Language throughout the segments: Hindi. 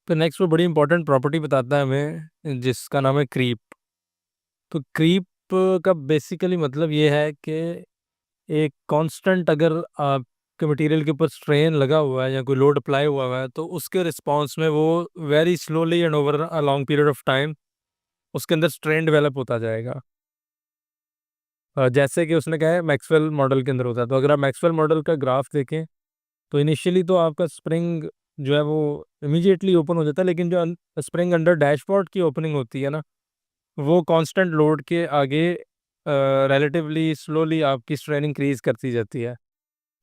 तो नेक्स्ट वो बड़ी इंपॉर्टेंट प्रॉपर्टी बताता है हमें जिसका नाम है क्रीप। तो क्रीप का बेसिकली मतलब ये है कि एक कांस्टेंट अगर आपके मटेरियल के ऊपर स्ट्रेन लगा हुआ है या कोई लोड अप्लाई हुआ है तो उसके रिस्पॉन्स में वो very slowly and over a long period of time उसके अंदर स्ट्रेन डेवलप होता जाएगा। जैसे कि उसने कहा है मैक्सवेल मॉडल के अंदर होता है। तो अगर आप मैक्सवेल मॉडल का ग्राफ देखें तो इनिशियली तो आपका स्प्रिंग जो है वो इमीडिएटली ओपन हो जाता है, लेकिन जो स्प्रिंग अंडर डैशबोर्ड की ओपनिंग होती है ना, वो कांस्टेंट लोड के आगे रिलेटिवली स्लोली आपकी स्ट्रेन इंक्रीज करती जाती है।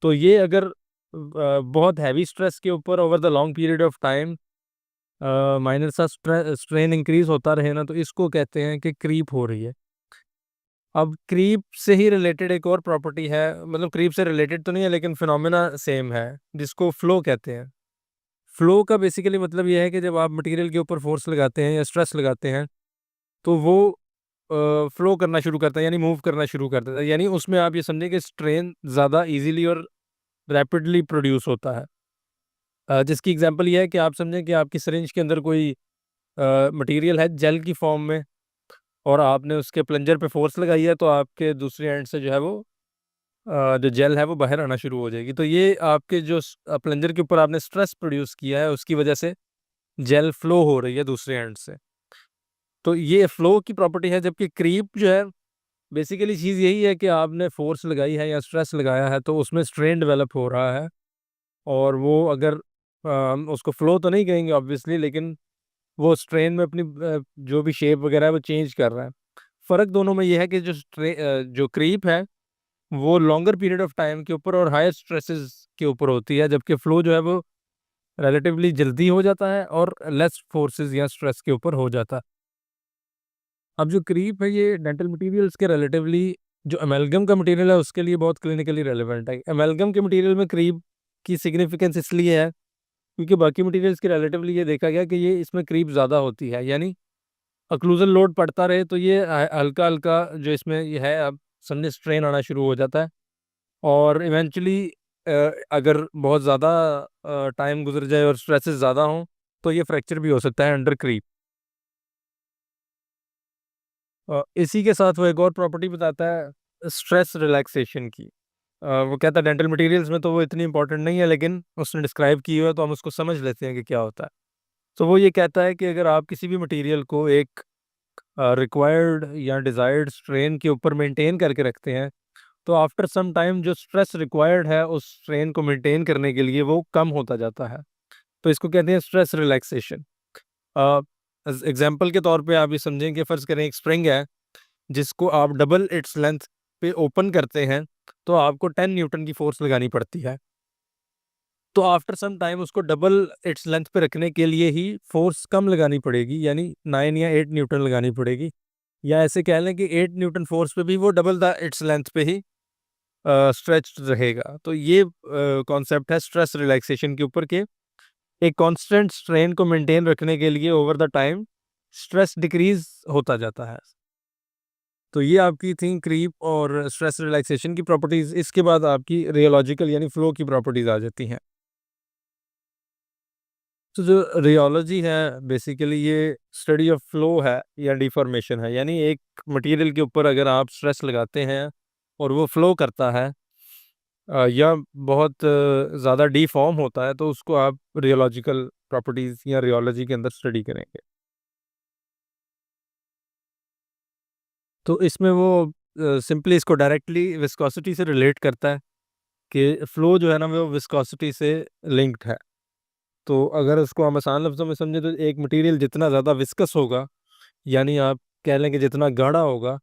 तो ये अगर बहुत हैवी स्ट्रेस के ऊपर over the long period of time minor सा स्ट्रेन इंक्रीज होता रहे ना, तो इसको कहते हैं कि क्रीप हो रही है। अब क्रीप से ही रिलेटेड एक और प्रॉपर्टी है, मतलब क्रीप से रिलेटेड तो नहीं है लेकिन फिनोमेना सेम है, जिसको फ्लो कहते हैं। फ्लो का बेसिकली मतलब ये है कि जब आप मटेरियल के ऊपर फोर्स लगाते हैं या स्ट्रेस लगाते हैं तो वो फ्लो करना शुरू करता है, यानी मूव करना शुरू कर देता है। यानी उसमें आप ये समझें कि स्ट्रेन ज़्यादा इजीली और रैपिडली प्रोड्यूस होता है। जिसकी एग्जांपल ये है कि आप समझें कि आपकी सिरिंज के अंदर कोई मटेरियल है जेल की फॉर्म में, और आपने उसके प्लंजर पे फोर्स लगाई है, तो आपके दूसरे एंड से जो है वो जो जेल है वो बाहर आना शुरू हो जाएगी। तो ये आपके जो प्लंजर के ऊपर आपने स्ट्रेस प्रोड्यूस किया है उसकी वजह से जेल फ्लो हो रही है दूसरे एंड से। तो ये फ्लो की प्रॉपर्टी है। जबकि क्रीप जो है बेसिकली चीज़ यही है कि आपने फोर्स लगाई है या स्ट्रेस लगाया है तो उसमें स्ट्रेन डेवलप हो रहा है, और वो अगर उसको फ्लो तो नहीं कहेंगे ऑब्वियसली, लेकिन वो स्ट्रेन में अपनी जो भी शेप वगैरह है वो चेंज कर रहा है। फ़र्क दोनों में ये है कि जो क्रीप है वो लॉन्गर पीरियड ऑफ टाइम के ऊपर और हायर स्ट्रेसेस के ऊपर होती है, जबकि फ्लो जो है वो रिलेटिवली जल्दी हो जाता है और लेस फोर्सेस या स्ट्रेस के ऊपर हो जाता है। अब जो क्रीप है ये डेंटल मटेरियल्स के रिलेटिवली जो अमेलगम का मटेरियल है उसके लिए बहुत क्लिनिकली रेलेवेंट है। अमेलगम के मटेरियल में क्रीप की सिग्निफिकेंस इसलिए है क्योंकि बाकी मटेरियल्स के रिलेटिवली ये देखा गया कि ये इसमें क्रीप ज़्यादा होती है, यानी अक्लूजन लोड पड़ता रहे तो ये हल्का हल्का जो इसमें ये है अब समझे स्ट्रेन आना शुरू हो जाता है, और इवेंचुअली अगर बहुत ज़्यादा टाइम गुजर जाए और स्ट्रेसेस ज़्यादा हों तो ये फ्रैक्चर भी हो सकता है अंडर क्रीप। इसी के साथ वो एक और प्रॉपर्टी बताता है स्ट्रेस रिलैक्सेशन की। वो कहता है डेंटल मटेरियल्स में तो वो इतनी इंपॉर्टेंट नहीं है, लेकिन उसने डिस्क्राइब की हुआ है तो हम उसको समझ लेते हैं कि क्या होता है। तो वो ये कहता है कि अगर आप किसी भी मटेरियल को एक रिक्वायर्ड या डिज़ायर्ड स्ट्रेन के ऊपर मेंटेन करके रखते हैं तो आफ्टर सम टाइम जो स्ट्रेस रिक्वायर्ड है उस स्ट्रेन को मेंटेन करने के लिए वो कम होता जाता है। तो इसको कहते हैं स्ट्रेस रिलैक्सेशन। एग्जाम्पल के तौर पे आप ये समझें कि फ़र्ज़ करें एक स्प्रिंग है जिसको आप डबल इट्स लेंथ पे ओपन करते हैं तो आपको 10 न्यूटन की फोर्स लगानी पड़ती है। तो आफ्टर सम टाइम उसको डबल इट्स लेंथ पे रखने के लिए ही फोर्स कम लगानी पड़ेगी, यानी 9 या 8 न्यूटन लगानी पड़ेगी। या ऐसे कह लें कि 8 न्यूटन फोर्स पे भी वो डबल द इट्स लेंथ पे ही स्ट्रेच्ड रहेगा। तो ये कॉन्सेप्ट है स्ट्रेस रिलैक्सेशन के ऊपर के एक कांस्टेंट स्ट्रेन को मेंटेन रखने के लिए over the time stress decrease होता जाता है। तो ये आपकी थी क्रीप और स्ट्रेस रिलैक्सेशन की प्रॉपर्टीज। इसके बाद आपकी रियोलॉजिकल यानी फ्लो की प्रॉपर्टीज आ जाती हैं। तो जो रियोलॉजी है बेसिकली ये स्टडी ऑफ फ्लो है या डिफॉर्मेशन है, यानी एक मटेरियल के ऊपर अगर आप स्ट्रेस लगाते हैं और वो फ्लो करता है या बहुत ज़्यादा डिफॉर्म होता है तो उसको आप रियोलॉजिकल प्रॉपर्टीज या रियोलॉजी के अंदर स्टडी करेंगे। तो इसमें वो सिंपली इसको डायरेक्टली विस्कोसिटी से रिलेट करता है कि फ्लो जो है ना वो विस्कोसिटी से लिंक्ड है। तो अगर उसको हम आसान लफ्ज़ों में समझे तो एक मटेरियल जितना ज़्यादा विस्कस होगा, यानी आप कह लें कि जितना गाढ़ा होगा,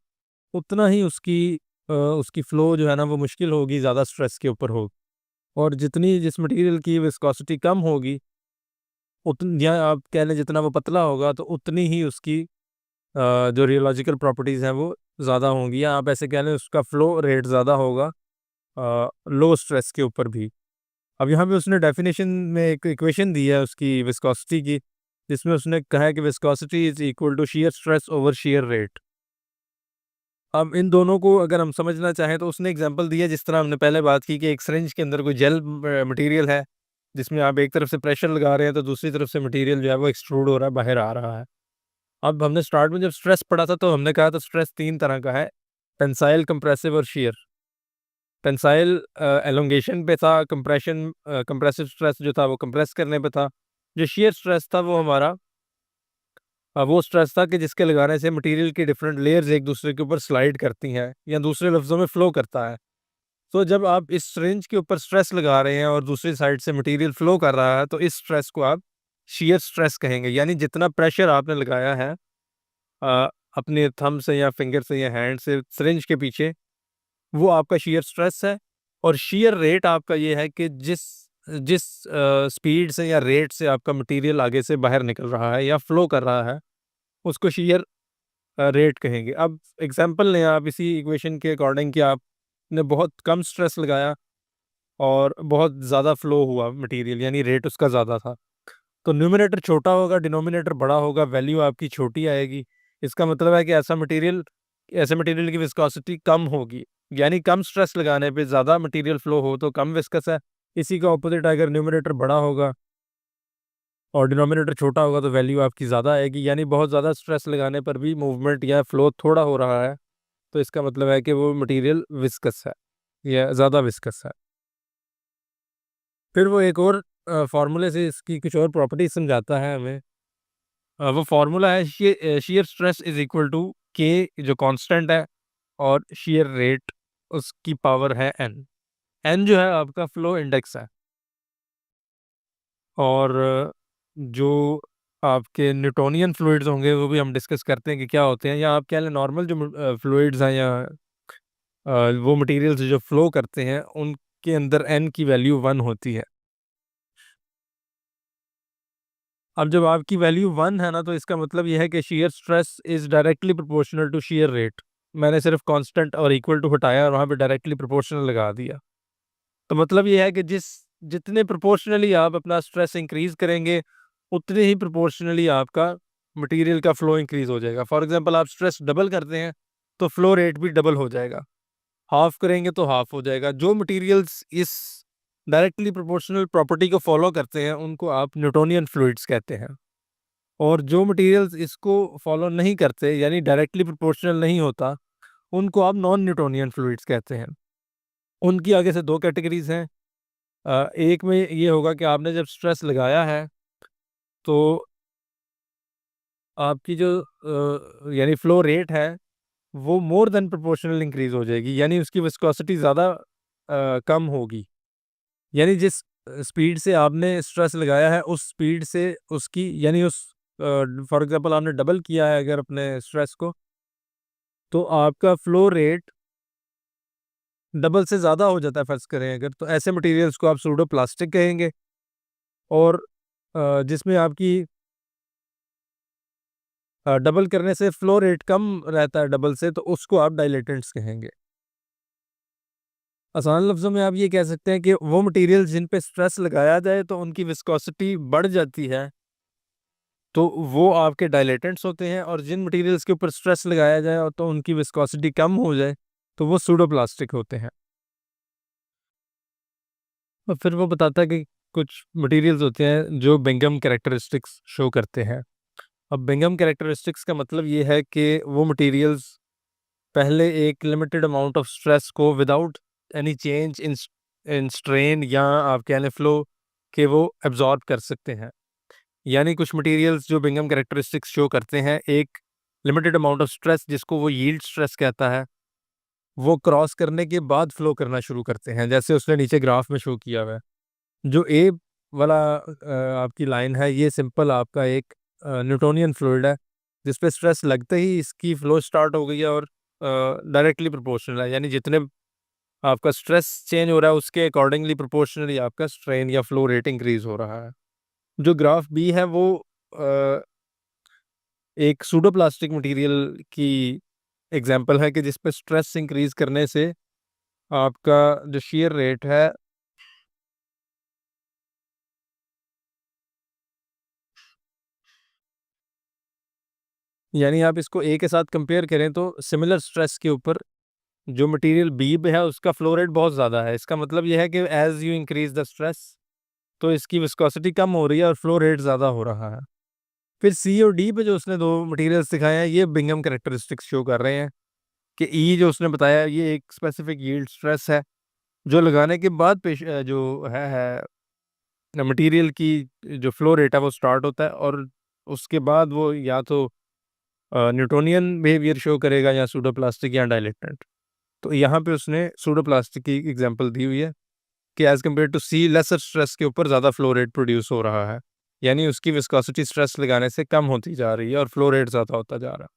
उतना ही उसकी फ्लो जो है ना वो मुश्किल होगी, ज़्यादा स्ट्रेस के ऊपर होगी। और जितनी जिस मटेरियल की विस्कोसिटी कम होगी उतन या आप कह लें जितना वो पतला होगा तो उतनी ही उसकी जो रियोलॉजिकल प्रॉपर्टीज़ हैं वो ज़्यादा होंगी, या आप ऐसे कह लें उसका फ्लो रेट ज़्यादा होगा लो स्ट्रेस के ऊपर भी। अब यहाँ पे उसने डेफिनेशन में एक इक्वेशन दी है उसकी विस्कोसिटी की, जिसमें उसने कहा है कि viscosity is equal to shear stress over shear rate. अब इन दोनों को अगर हम समझना चाहें तो उसने एग्जांपल दिया जिस तरह हमने पहले बात की कि एक सिरिंज के अंदर कोई जेल मटेरियल है जिसमें आप एक तरफ से प्रेशर लगा रहे हैं तो दूसरी तरफ से मटेरियल जो है वो एक्सट्रूड हो रहा है, बाहर आ रहा है। अब हमने स्टार्ट में जब स्ट्रेस पढ़ा था तो हमने कहा था स्ट्रेस तीन तरह का है, टेंसाइल, कंप्रेसिव और शियर। टेंसाइल एलोंगेशन पे था, कंप्रेशन कंप्रेसिव स्ट्रेस जो था वो कंप्रेस करने पे था। जो शियर स्ट्रेस था वो हमारा वो स्ट्रेस था कि जिसके लगाने से मटेरियल की डिफरेंट लेयर्स एक दूसरे के ऊपर स्लाइड करती हैं, या दूसरे लफ्ज़ों में फ्लो करता है। तो जब आप इस सिरिंज के ऊपर स्ट्रेस लगा रहे हैं और दूसरी साइड से मटेरियल फ्लो कर रहा है, तो इस स्ट्रेस को आप शियर स्ट्रेस कहेंगे। यानी जितना प्रेशर आपने लगाया है अ, अपने थंब से या फिंगर से या हैंड से सिरिंज के पीछे, वो आपका शियर स्ट्रेस है। और शियर रेट आपका ये है कि जिस जिस स्पीड से या रेट से आपका मटेरियल आगे से बाहर निकल रहा है या फ्लो कर रहा है, उसको शियर रेट कहेंगे। अब एग्जांपल लें आप इसी इक्वेशन के अकॉर्डिंग कि आपने बहुत कम स्ट्रेस लगाया और बहुत ज़्यादा फ्लो हुआ मटेरियल, यानी रेट उसका ज़्यादा था। तो न्यूमरेटर छोटा होगा, डिनोमिनेटर बड़ा होगा, वैल्यू आपकी छोटी आएगी। इसका मतलब है कि ऐसे मटेरियल की विस्कोसिटी कम होगी। यानी कम स्ट्रेस लगाने पे ज़्यादा मटेरियल फ्लो हो तो कम विस्कस है। इसी का ऑपोजिट, अगर न्यूमरेटर बड़ा होगा और डिनोमिनेटर छोटा होगा तो वैल्यू आपकी ज़्यादा आएगी। यानी बहुत ज़्यादा स्ट्रेस लगाने पर भी मूवमेंट या फ्लो थोड़ा हो रहा है, तो इसका मतलब है कि वो मटेरियल विस्कस है या ज़्यादा विस्कस है। फिर वो एक और फार्मूले से इसकी कुछ और प्रॉपर्टी समझाता है हमें। वो फार्मूला है shear stress is equal to K, जो कांस्टेंट है, और शियर रेट उसकी पावर है एन। एन जो है आपका फ्लो इंडेक्स है। और जो आपके न्यूटोनियन फ्लूइड्स होंगे वो भी हम डिस्कस करते हैं कि क्या होते हैं, या आप कह लें नॉर्मल जो फ्लूइड्स हैं या वो मटेरियल्स जो फ्लो करते हैं उनके अंदर एन की वैल्यू 1 होती है। अब जब आपकी वैल्यू 1 है ना, तो इसका मतलब यह है कि shear stress is directly proportional to shear rate. मैंने सिर्फ कांस्टेंट और इक्वल टू हटाया और वहां पे डायरेक्टली प्रोपोर्शनल लगा दिया। तो मतलब यह है कि जितने प्रोपोर्शनली आप अपना स्ट्रेस इंक्रीज करेंगे, उतने ही प्रोपोर्शनली आपका मटेरियल का फ्लो इंक्रीज हो जाएगा। फॉर एग्जांपल आप स्ट्रेस डबल करते हैं तो फ्लो रेट भी डबल हो जाएगा, हाफ करेंगे तो हाफ हो जाएगा। जो मटेरियल्स इस डायरेक्टली प्रोपोर्शनल प्रॉपर्टी को फॉलो करते हैं उनको आप न्यूटोनियन फ्लूइड्स कहते हैं। और जो मटेरियल्स इसको फॉलो नहीं करते, यानी डायरेक्टली प्रोपोर्शनल नहीं होता, उनको आप नॉन न्यूटोनियन फ्लूइड्स कहते हैं। उनकी आगे से दो कैटेगरीज हैं। एक में ये होगा कि आपने जब स्ट्रेस लगाया है तो आपकी जो यानी फ्लो रेट है वो मोर देन प्रोपोर्शनल इंक्रीज हो जाएगी, यानी उसकी विस्कोसिटी ज़्यादा कम होगी। यानी जिस स्पीड से आपने स्ट्रेस लगाया है उस स्पीड से उसकी, यानी उस फॉर एग्जांपल आपने डबल किया है अगर अपने स्ट्रेस को, तो आपका फ्लो रेट डबल से ज़्यादा हो जाता है। फर्ज करें अगर, तो ऐसे मटेरियल्स को आप सूडो प्लास्टिक कहेंगे। और जिसमें आपकी डबल करने से फ्लो रेट कम रहता है डबल से, तो उसको आप डायलेटेंट्स कहेंगे। आसान लफ्ज़ों में आप ये कह सकते हैं कि वो मटेरियल जिन पे स्ट्रेस लगाया जाए तो उनकी विस्कोसिटी बढ़ जाती है, तो वो आपके डायलेटेंट्स होते हैं। और जिन मटेरियल्स के ऊपर स्ट्रेस लगाया जाए और तो उनकी विस्कोसिटी कम हो जाए, तो वो सूडो प्लास्टिक होते हैं। और फिर वो बताता है कि कुछ मटेरियल्स होते हैं जो बिंगम कैरेक्टरिस्टिक्स शो करते हैं। अब बिंगम कैरेक्टरिस्टिक्स का मतलब ये है कि वो मटेरियल्स पहले एक लिमिटेड अमाउंट ऑफ स्ट्रेस को without any change in strain या आप कह लें फ्लो के वो एब्जॉर्ब कर सकते हैं। यानी कुछ मटेरियल्स जो बिंगम कैरेक्टरिस्टिक्स शो करते हैं, एक लिमिटेड अमाउंट ऑफ स्ट्रेस जिसको वो यील्ड स्ट्रेस कहता है, वो क्रॉस करने के बाद फ्लो करना शुरू करते हैं, जैसे उसने नीचे ग्राफ में शो किया हुआ है। जो ए वाला आपकी लाइन है, ये सिंपल आपका एक न्यूटोनियन फ्लूइड है जिस पे स्ट्रेस लगते ही इसकी फ्लो स्टार्ट हो गई है और डायरेक्टली प्रोपोर्शनल है। यानी जितने आपका स्ट्रेस चेंज हो रहा है उसके अकॉर्डिंगली प्रोपोर्शनली आपका स्ट्रेन या फ्लो रेट इंक्रीज हो रहा है। जो ग्राफ बी है वो अ, एक सूडो प्लास्टिक मटेरियल की एग्जांपल है कि जिस पे स्ट्रेस इंक्रीज करने से आपका जो शियर रेट है यानी आप इसको ए के साथ कंपेयर करें तो सिमिलर स्ट्रेस के ऊपर जो मटेरियल बी पे है उसका फ्लो रेट बहुत ज़्यादा है। इसका मतलब यह है कि as you increase the stress, तो इसकी विस्कोसिटी कम हो रही है और फ्लो रेट ज़्यादा हो रहा है। फिर सी और डी पे जो उसने 2 मटेरियल्स दिखाए हैं, ये बिंघम कैरेक्टरिस्टिक्स शो कर रहे हैं कि ई जो उसने बताया, ये एक स्पेसिफिक यील्ड स्ट्रेस है, जो लगाने के बाद जो है मटेरियल की जो फ्लो रेट है वो स्टार्ट होता है, और उसके बाद वो या तो न्यूटोनियन बिहेवियर शो करेगा या सूडोप्लास्टिक या डाइलेक्ट्रेंट। तो यहाँ पे उसने सूडोप्लास्टिक की एग्जांपल दी हुई है कि एज़ कम्पेयर टू सी लेसर स्ट्रेस के ऊपर ज़्यादा फ्लो रेट प्रोड्यूस हो रहा है। यानी उसकी विस्कोसिटी स्ट्रेस लगाने से कम होती जा रही है और फ्लो रेट ज़्यादा होता जा रहा है।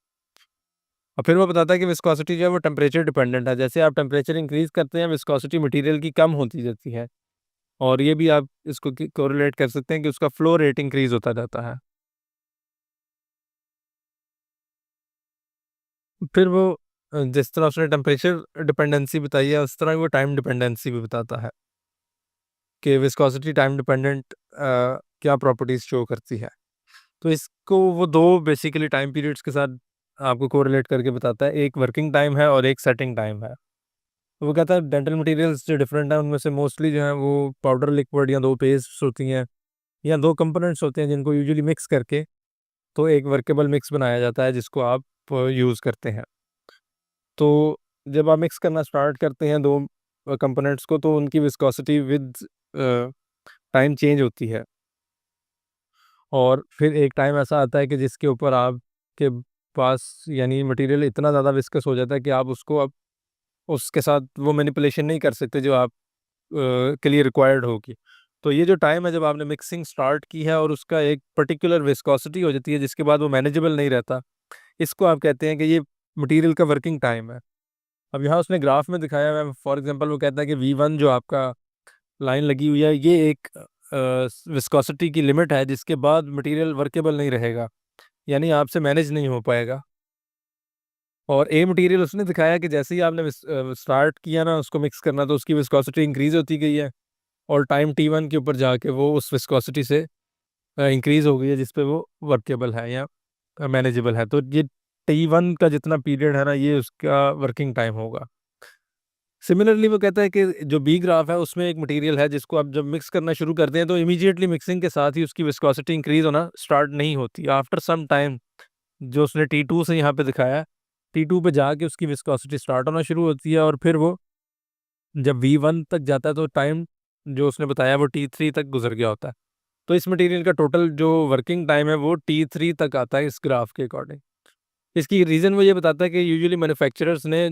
और फिर वो बताता है कि विस्कोसिटी जो है वो टेम्परेचर डिपेंडेंट है। जैसे आप टेम्परेचर इंक्रीज़ करते हैं, विस्कोसिटी मटेरियल की कम होती जाती है, और ये भी आप इसको कोरिलेट कर सकते हैं कि उसका फ्लो रेट इंक्रीज़ होता जाता है। फिर वो जिस तरह उसने टेम्परेचर डिपेंडेंसी बताई है, उस तरह वो टाइम डिपेंडेंसी भी बताता है कि विस्कोसिटी टाइम डिपेंडेंट क्या प्रॉपर्टीज़ शो करती है। तो इसको वो 2 बेसिकली टाइम पीरियड्स के साथ आपको कोरिलेट करके बताता है, एक वर्किंग टाइम है और एक सेटिंग टाइम है। तो वो कहता है डेंटल मटेरियल्स जो डिफरेंट हैं, उनमें से मोस्टली जो है वो पाउडर लिक्विड या 2 पेस्ट्स होती हैं, या 2 कंपोनेंट्स होते हैं जिनको यूजुअली मिक्स करके तो एक वर्केबल मिक्स बनाया जाता है, जिसको आप यूज़ करते हैं। तो जब आप मिक्स करना स्टार्ट करते हैं 2 कंपोनेंट्स को, तो उनकी विस्कोसिटी विद टाइम चेंज होती है, और फिर एक टाइम ऐसा आता है कि जिसके ऊपर आपके पास यानी मटेरियल इतना ज़्यादा विस्कस हो जाता है कि आप उसको अब उसके साथ वो मैनिपुलेशन नहीं कर सकते जो आप के लिए रिक्वायर्ड होगी। तो ये जो टाइम है जब आपने मिक्सिंग स्टार्ट की है और उसका एक पर्टिकुलर विस्कोसिटी हो जाती है जिसके बाद वो मैनेजेबल नहीं रहता, इसको आप कहते हैं कि ये मटेरियल का वर्किंग टाइम है। अब यहाँ उसने ग्राफ में दिखाया हुआ है, फॉर एग्जांपल वो कहता है कि V1 जो आपका लाइन लगी हुई है, ये एक विस्कोसिटी की लिमिट है जिसके बाद मटेरियल वर्केबल नहीं रहेगा, यानी आपसे मैनेज नहीं हो पाएगा। और ए मटेरियल उसने दिखाया कि जैसे ही आपने स्टार्ट किया ना उसको मिक्स करना, तो उसकी विस्कोसिटी इंक्रीज़ होती गई है, और टाइम T1 के ऊपर जाके वो उस विस्कोसिटी से इंक्रीज़ हो गई है जिस पे वो वर्केबल है या मैनेजेबल है। तो ये T1 का जितना पीरियड है ना, ये उसका वर्किंग टाइम होगा। सिमिलरली वो कहता है कि जो बी ग्राफ है उसमें एक मटेरियल है जिसको आप जब मिक्स करना शुरू करते हैं तो इमीडिएटली मिक्सिंग के साथ ही उसकी विस्कोसिटी इंक्रीज़ होना स्टार्ट नहीं होती। आफ्टर सम टाइम जो उसने T2 से यहाँ पे दिखाया है, T2 पे जाके उसकी विस्कोसिटी स्टार्ट होना शुरू होती है, और फिर वो जब V1 तक जाता है तो टाइम जो उसने बताया वो T3 तक गुजर गया होता है। तो इस मटेरियल का टोटल जो वर्किंग टाइम है वो T3 तक आता है इस ग्राफ के अकॉर्डिंग। इसकी रीज़न वो ये बताता है कि यूजुअली मैन्युफैक्चरर्स ने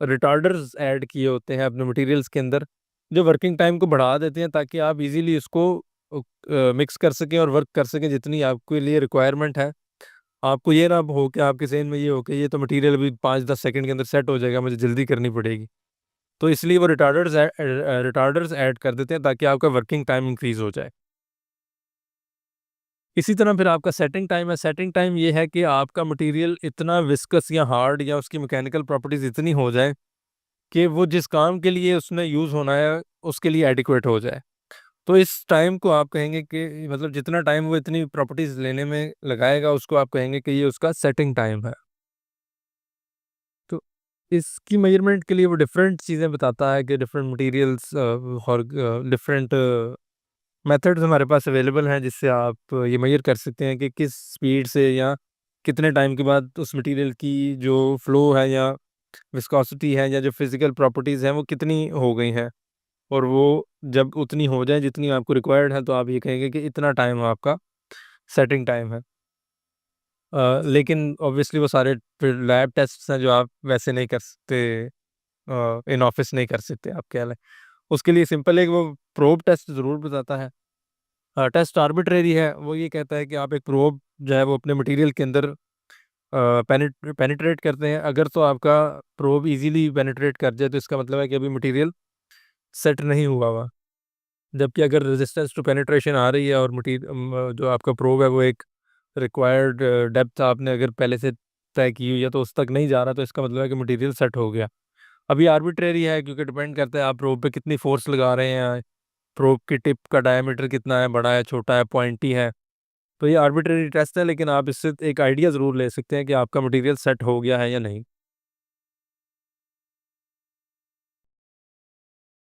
रिटार्डर्स ऐड किए होते हैं अपने मटेरियल्स के अंदर, जो वर्किंग टाइम को बढ़ा देते हैं ताकि आप इजीली इसको मिक्स कर सकें और वर्क कर सकें जितनी आपके लिए रिक्वायरमेंट है। आपको ये ना हो कि आपके ज़हन में ये हो कि ये तो मटेरियल अभी 5-10 सेकंड के अंदर सेट हो जाएगा, मुझे जल्दी करनी पड़ेगी। तो इसलिए वो रिटार्डर्स ऐड कर देते हैं ताकि आपका वर्किंग टाइम इंक्रीज़ हो जाए। इसी तरह फिर आपका सेटिंग टाइम है। सेटिंग टाइम ये है कि आपका मटेरियल इतना विस्कस या हार्ड या उसकी मैकेनिकल प्रॉपर्टीज़ इतनी हो जाए कि वो जिस काम के लिए उसमें यूज़ होना है, उसके लिए एडिक्वेट हो जाए। तो इस टाइम को आप कहेंगे कि मतलब जितना टाइम वो इतनी प्रॉपर्टीज़ लेने में लगाएगा, उसको आप कहेंगे कि ये उसका सेटिंग टाइम है। तो इसकी मेज़रमेंट के लिए वो डिफरेंट चीज़ें बताता है कि डिफरेंट मटेरियल्स और डिफरेंट मेथड्स हमारे पास अवेलेबल हैं जिससे आप ये मेज़र कर सकते हैं कि किस स्पीड से या कितने टाइम के बाद उस मटेरियल की जो फ्लो है या विस्कोसिटी है या जो फिज़िकल प्रॉपर्टीज़ हैं वो कितनी हो गई हैं, और वो जब उतनी हो जाए जितनी आपको रिक्वायर्ड है तो आप ये कहेंगे कि इतना टाइम आपका सेटिंग टाइम है। लेकिन ऑब्वियसली वो सारे फिर लैब टेस्ट्स हैं जो आप वैसे नहीं कर सकते, इन ऑफिस नहीं कर सकते आप कह लें। उसके लिए सिंपल एक वो प्रोब टेस्ट ज़रूर बताता है। टेस्ट आर्बिट्रेरी है, वो ये कहता है कि आप एक प्रोब जो है वो अपने मटेरियल के अंदर पेनिट्रेट करते हैं। अगर तो आपका प्रोब इजीली पेनिट्रेट कर जाए तो इसका मतलब है कि अभी मटेरियल सेट नहीं हुआ हुआ। जबकि अगर रेजिस्टेंस टू पेनिट्रेशन आ रही है और जो आपका प्रोब है वो एक रिक्वायर्ड डेप्थ आपने अगर पहले से तय की हुई है तो उस तक नहीं जा रहा, तो इसका मतलब है कि मटेरियल सेट हो गया। अभी आर्बिट्रेरी है क्योंकि डिपेंड करता है आप प्रोब पे कितनी फोर्स लगा रहे हैं, प्रोब की टिप का डायमीटर कितना है, बड़ा है, छोटा है, पॉइंटी है। तो ये आर्बिट्रेरी टेस्ट है, लेकिन आप इससे एक आइडिया ज़रूर ले सकते हैं कि आपका मटेरियल सेट हो गया है या नहीं।